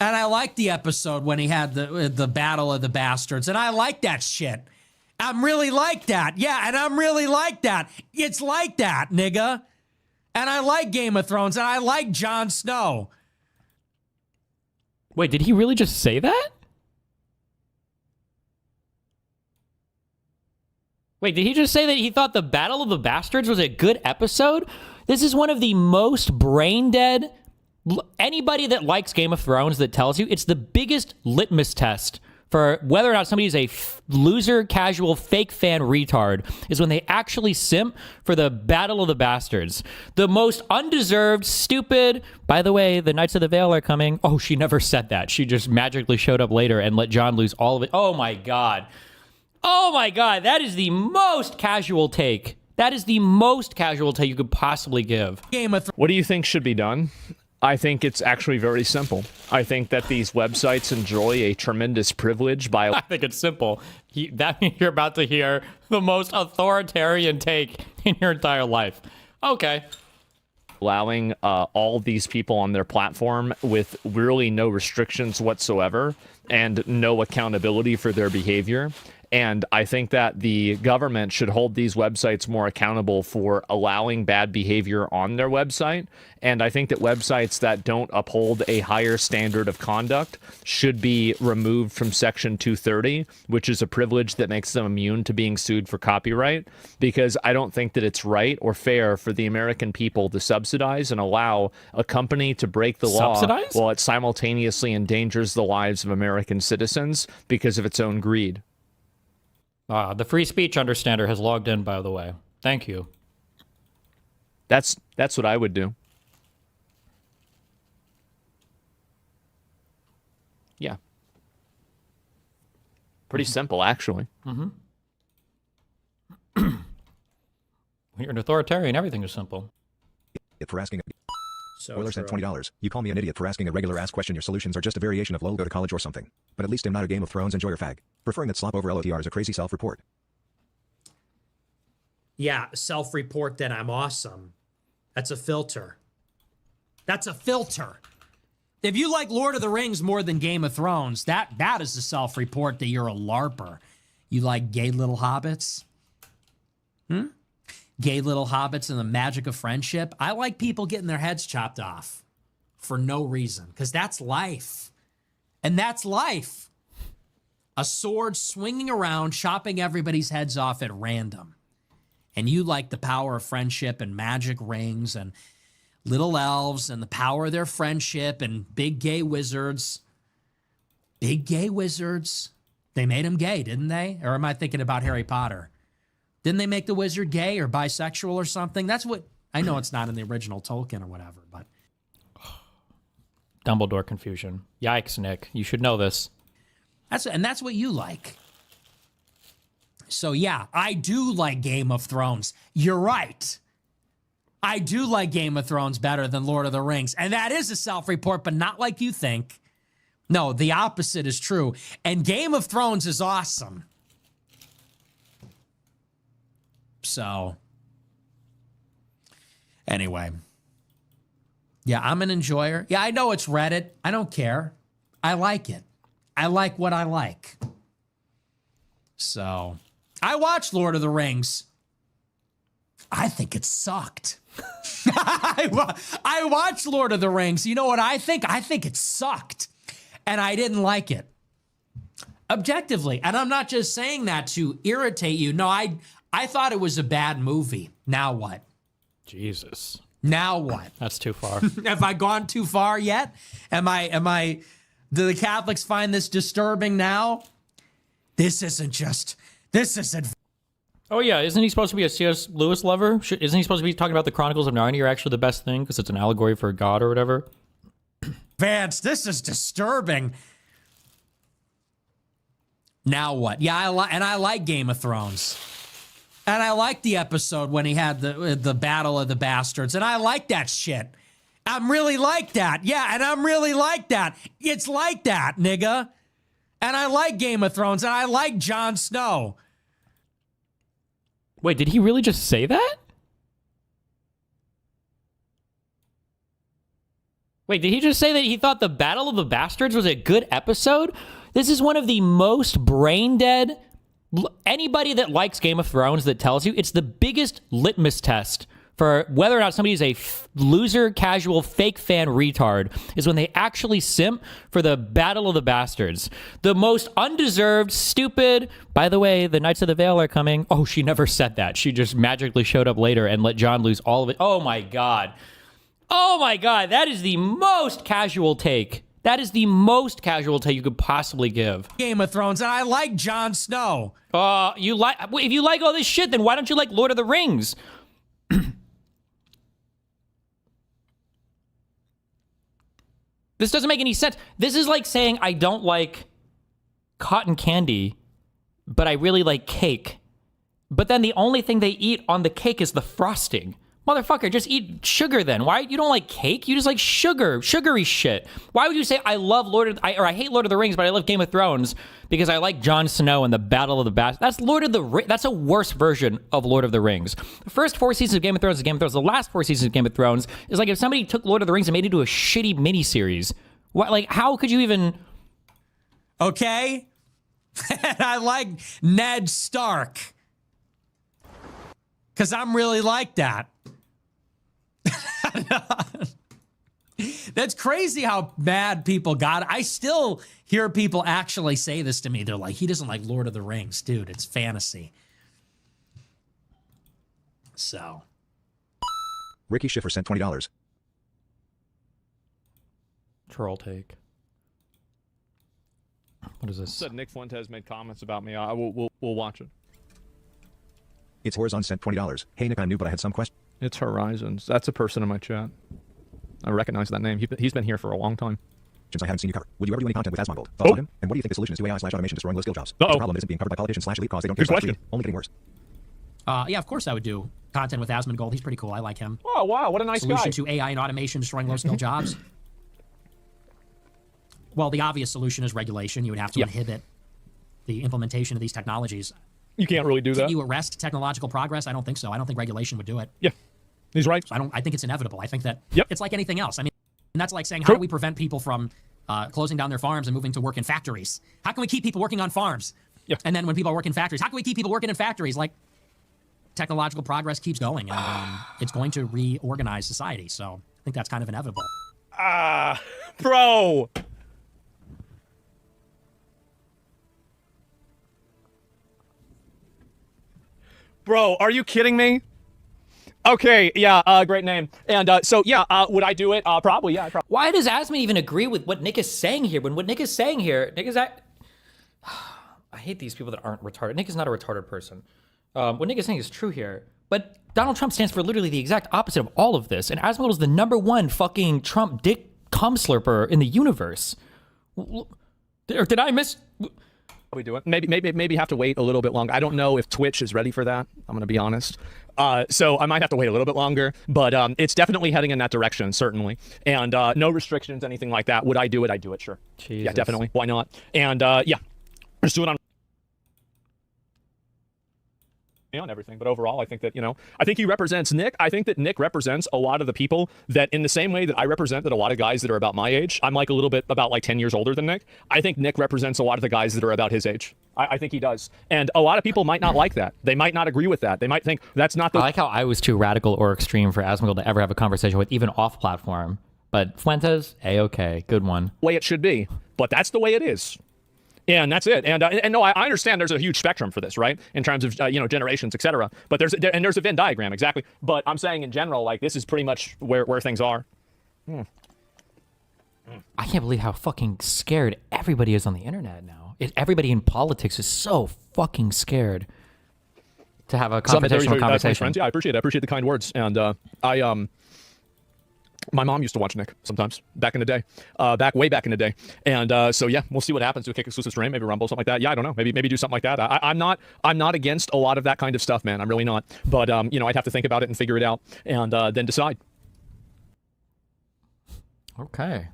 And I like the episode when he had the Battle of the Bastards. And I like that shit. I'm really like that. Yeah, and I'm really like that. It's like that, nigga. And I like Game of Thrones, and I like Jon Snow. Wait, did he really just say that? Wait, did he just say that he thought the Battle of the Bastards was a good episode? This is one of the most brain-dead... Anybody that likes Game of Thrones that tells you it's the biggest litmus test for whether or not somebody's a loser, casual, fake fan retard is when they actually simp for the Battle of the Bastards. The most undeserved, stupid... By the way, the Knights of the Vale are coming. Oh, she never said that. She just magically showed up later and let Jon lose all of it. Oh, my God. Oh, my God. That is the most casual take. That is the most casual take you could possibly give. What do you think should be done? I think it's actually very simple. I think that these websites enjoy a tremendous privilege by... I think it's simple. That means you're about to hear the most authoritarian take in your entire life. Okay. allowing all these people on their platform with really no restrictions whatsoever and no accountability for their behavior. And I think that the government should hold these websites more accountable for allowing bad behavior on their website. And I think that websites that don't uphold a higher standard of conduct should be removed from Section 230, which is a privilege that makes them immune to being sued for copyright, because I don't think that it's right or fair for the American people to subsidize and allow a company to break the law while it simultaneously endangers the lives of American citizens because of its own greed. The free speech understander has logged in, by the way. Thank you. That's what I would do. Yeah. Pretty simple, actually. Mm-hmm. When you're an authoritarian, everything is simple. For asking Spoiler sent $20. You call me an idiot for asking a regular ass question. Your solutions are just a variation of lol, go to college or something. But at least I'm not a Game of Thrones enjoyer fag. Preferring that slop over LOTR is a crazy self-report. Yeah, self-report that I'm awesome. That's a filter. That's a filter. If you like Lord of the Rings more than Game of Thrones, that is a self-report that you're a LARPer. You like gay little hobbits? Gay little hobbits and the magic of friendship. I like people getting their heads chopped off for no reason, because that's life. And that's life. A sword swinging around, chopping everybody's heads off at random. And you like the power of friendship and magic rings and little elves and the power of their friendship and big gay wizards. Big gay wizards. They made them gay, didn't they? Or am I thinking about Harry Potter? Didn't they make the wizard gay or bisexual or something? That's what... I know it's not in the original Tolkien or whatever, but... Dumbledore confusion. Yikes, Nick. You should know this. That's what you like. So yeah, I do like Game of Thrones. You're right. I do like Game of Thrones better than Lord of the Rings. And that is a self-report, but not like you think. No, the opposite is true. And Game of Thrones is awesome. So, anyway. Yeah, I'm an enjoyer. Yeah, I know it's Reddit. I don't care. I like it. I like what I like. So, I watched Lord of the Rings. I think it sucked. I watched Lord of the Rings. You know what I think? I think it sucked. And I didn't like it. Objectively. And I'm not just saying that to irritate you. No, I thought it was a bad movie. Now what? Jesus. Now what? That's too far. Have I gone too far yet? Do the Catholics find this disturbing now? This isn't... Oh, yeah. Isn't he supposed to be a C.S. Lewis lover? Isn't he supposed to be talking about the Chronicles of Narnia are actually the best thing because it's an allegory for God or whatever? Vance, this is disturbing. Now what? Yeah, I like Game of Thrones. And I like the episode when he had the Battle of the Bastards. And I like that shit. I'm really like that. Yeah, and I'm really like that. It's like that, nigga. And I like Game of Thrones. And I like Jon Snow. Wait, did he really just say that? Wait, did he just say that he thought the Battle of the Bastards was a good episode? This is one of the most brain dead. Anybody that likes Game of Thrones that tells you it's the biggest litmus test for whether or not somebody is a loser, casual, fake fan retard is when they actually simp for the Battle of the Bastards. The most undeserved, stupid. By the way, the Knights of the Vale are coming. Oh, she never said that. She just magically showed up later and let Jon lose all of it. Oh my God. Oh my God. That is the most casual take. That is the most casual take you could possibly give. Game of Thrones, and I like Jon Snow. If you like all this shit, then why don't you like Lord of the Rings? This doesn't make any sense. This is like saying I don't like cotton candy, but I really like cake. But then the only thing they eat on the cake is the frosting. Motherfucker, just eat sugar then. Why? You don't like cake? You just like sugar, sugary shit. Why would you say I love I hate Lord of the Rings, but I love Game of Thrones because I like Jon Snow and the Battle of the Bastards? That's Lord of the Rings. That's a worse version of Lord of the Rings. The first 4 seasons of Game of Thrones is Game of Thrones. The last 4 seasons of Game of Thrones is like if somebody took Lord of the Rings and made it into a shitty miniseries. What? Like, how could you even? Okay, I like Ned Stark because I'm really like that. That's crazy how mad people got. I still hear people actually say this to me. They're like, he doesn't like Lord of the Rings. Dude, it's fantasy. So. Ricky Schiffer sent $20. Troll take. What is this? Said Nick Fuentes made comments about me. We'll watch it. It's Horizon sent $20. Hey Nick, I'm new, but I had some questions. It's Horizons. That's a person in my chat. I recognize that name. He's been here for a long time. Since I haven't seen you cover, would you ever do any content with Asmongold? Thoughts on him? And what do you think the solution is to AI/automation destroying low skill jobs? The problem isn't being covered by politicians /elite cause they don't care about it. Only getting worse. Yeah, of course I would do content with Asmongold. He's pretty cool. I like him. Oh, wow. What a nice solution guy. to AI and automation destroying low skill jobs. Well, the obvious solution is regulation. You would have to inhibit the implementation of these technologies. You can't really do that. Can you arrest technological progress? I don't think so. I don't think regulation would do it. Yeah, he's right. So I think it's inevitable. I think that it's like anything else. I mean, and that's like saying, how do we prevent people from closing down their farms and moving to work in factories? How can we keep people working on farms? Yeah. And then when people are working in factories, how can we keep people working in factories? Like, technological progress keeps going, and it's going to reorganize society. So I think that's kind of inevitable. Bro. Bro, are you kidding me? Okay, yeah, great name. And so, yeah, would I do it? Probably, yeah. Why does Asman even agree with what Nick is saying here? When what Nick is saying here, Nick is I hate these people that aren't retarded. Nick is not a retarded person. What Nick is saying is true here. But Donald Trump stands for literally the exact opposite of all of this. And Asman is the #1 fucking Trump dick cum slurper in the universe. Or did I miss... We do it. Maybe have to wait a little bit longer. I don't know if Twitch is ready for that. I'm going to be honest. So I might have to wait a little bit longer, but it's definitely heading in that direction, certainly. And no restrictions, anything like that. Would I do it? I'd do it, sure. Jesus. Yeah, definitely. Why not? And yeah, just do it on everything. But overall, I think that, I think he represents Nick. I think that Nick represents a lot of the people that in the same way that I represent that a lot of guys that are about my age, I'm like a little bit about like 10 years older than Nick. I think Nick represents a lot of the guys that are about his age. I think he does. And a lot of people might not like that. They might not agree with that. They might think that's not the... I like how I was too radical or extreme for Asmongold to ever have a conversation with, even off platform. But Fuentes, A-okay. Good one. way it should be. But that's the way it is. Yeah, and that's it. And no, I understand there's a huge spectrum for this, right? In terms of, generations, et cetera. But there's a Venn diagram, exactly. But I'm saying in general, like, this is pretty much where things are. I can't believe how fucking scared everybody is on the internet now. Everybody in politics is so fucking scared to have a confrontational conversation. Friends. Yeah, I appreciate it. I appreciate the kind words. And my mom used to watch Nick sometimes back in the day, way back in the day. And so yeah, we'll see what happens. Do a kick exclusive stream, maybe Rumble, something like that. Yeah, I don't know. Maybe do something like that. I'm not against a lot of that kind of stuff, man. I'm really not. But I'd have to think about it and figure it out and then decide. Okay.